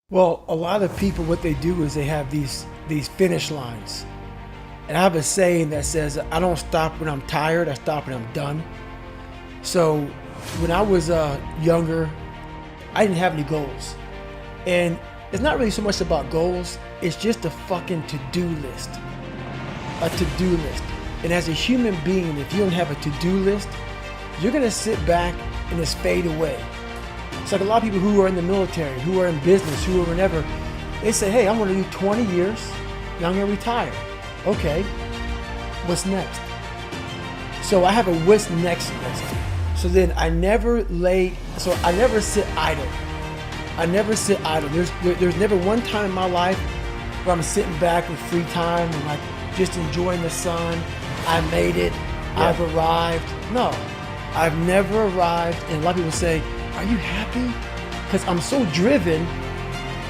Well, a lot of people, what they do is they have these finish lines. And I have a saying that says, I don't stop when I'm tired, I stop when I'm done. So when I was younger, I didn't have any goals. And it's not really so much about goals, it's just a fucking to-do list. A to-do list. And as a human being, if you don't have a to-do list, you're gonna sit back and just fade away. It's like a lot of people who are in the military, who are in business, who are whatever, they say, hey, I'm gonna do 20 years, and I'm gonna retire. Okay, what's next? So I have a what's next list. So then I never sit idle. I never sit idle. There's never one time in my life where I'm sitting back with free time and like just enjoying the sun. I made it, I've arrived. No, I've never arrived. And a lot of people say, are you happy? Because I'm so driven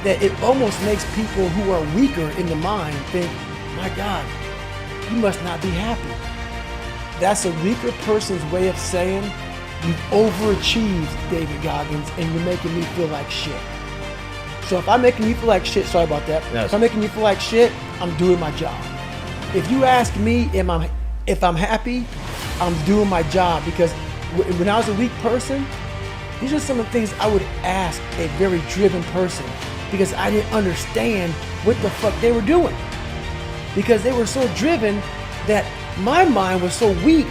that it almost makes people who are weaker in the mind think, my God, you must not be happy. That's a weaker person's way of saying, you've overachieved, David Goggins, and you're making me feel like shit. So if I'm making you feel like shit, sorry about that. Yes. If I'm making you feel like shit, I'm doing my job. If you ask me if I'm happy, I'm doing my job, because when I was a weak person, these are some of the things I would ask a very driven person, because I didn't understand what the fuck they were doing. Because they were so driven that my mind was so weak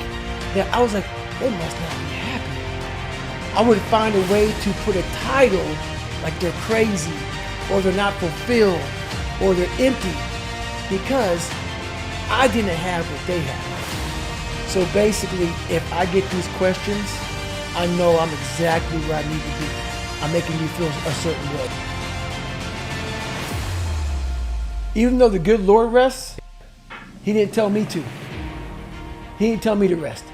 that I was like, they must not be happy. I would find a way to put a title like they're crazy, or they're not fulfilled, or they're empty, because I didn't have what they had. So basically, if I get these questions, I know I'm exactly where I need to be. I'm making you feel a certain way. Even though the good Lord rests, He didn't tell me to. He didn't tell me to rest.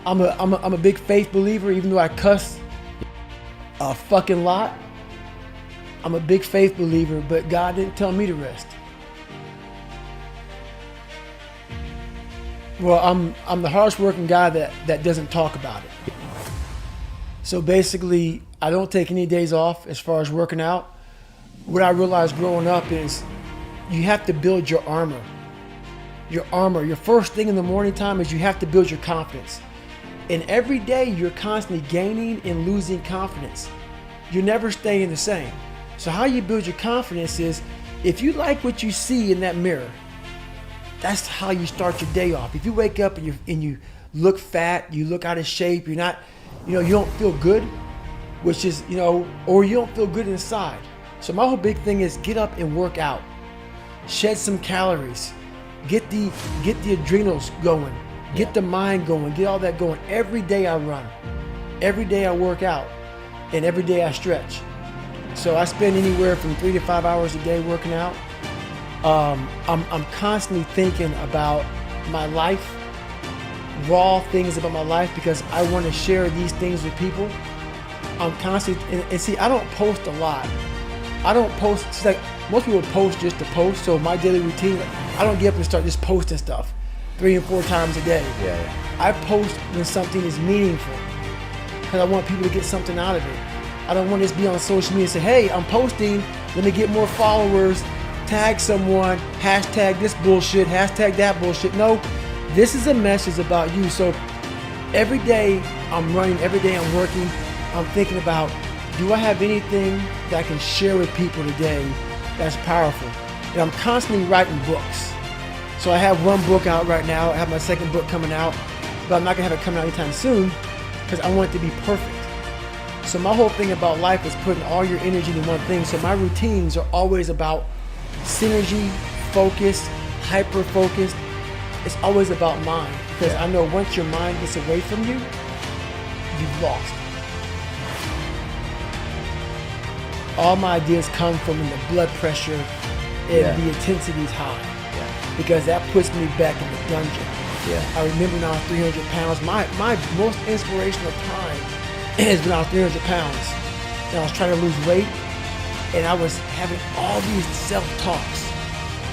I'm a big faith believer, even though I cuss a fucking lot. I'm a big faith believer, but God didn't tell me to rest. Well, I'm the hardest working guy that doesn't talk about it. So basically, I don't take any days off as far as working out. What I realized growing up is you have to build your armor. Your armor, your first thing in the morning time is you have to build your confidence. And every day you're constantly gaining and losing confidence. You're never staying the same. So how you build your confidence is, if you like what you see in that mirror, that's how you start your day off. If you wake up and you look fat, you look out of shape, you're not, you don't feel good, which is, or you don't feel good inside. So my whole big thing is get up and work out. Shed some calories. Get the adrenals going. Get the mind going. Get all that going. Every day I run. Every day I work out. And every day I stretch. So I spend anywhere from 3 to 5 hours a day working out. I'm constantly thinking about my life, raw things about my life, because I want to share these things with people. I'm constantly, and see, I don't post a lot. I don't post, it's like most people post just to post. So my daily routine, I don't get up and start just posting stuff 3 and 4 times a day. Yeah. I post when something is meaningful, because I want people to get something out of it. I don't want to just be on social media and say, hey, I'm posting, let me get more followers, tag someone, hashtag this bullshit, hashtag that bullshit. No, this is a message about you. So every day I'm running, every day I'm working, I'm thinking about, do I have anything that I can share with people today that's powerful? And I'm constantly writing books. So I have one book out right now. I have my second book coming out, but I'm not gonna have it coming out anytime soon, because I want it to be perfect. So my whole thing about life is putting all your energy into one thing. So my routines are always about synergy, focus, hyper-focused. It's always about mind, because I know once your mind gets away from you, you've lost. All my ideas come from when the blood pressure and the intensity is high, because that puts me back in the dungeon. I remember when I was 300 pounds, my most inspirational time is when I was 300 pounds, and I was trying to lose weight, and I was having all these self-talks,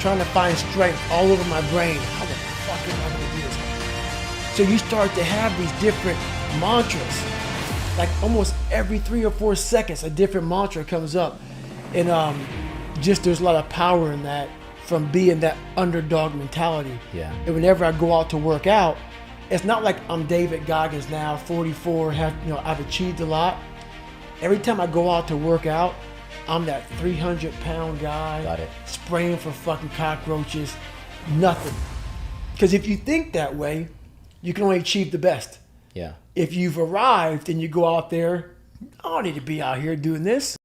trying to find strength all over my brain. How the fuck am I gonna do this? So you start to have these different mantras, like almost every 3 or 4 seconds, a different mantra comes up. And just there's a lot of power in that from being that underdog mentality. Yeah. And whenever I go out to work out, it's not like I'm David Goggins now, 44, I've achieved a lot. Every time I go out to work out, I'm that 300-pound guy. Got it. Spraying for fucking cockroaches, nothing. Because if you think that way, you can only achieve the best. Yeah. If you've arrived and you go out there, I don't need to be out here doing this.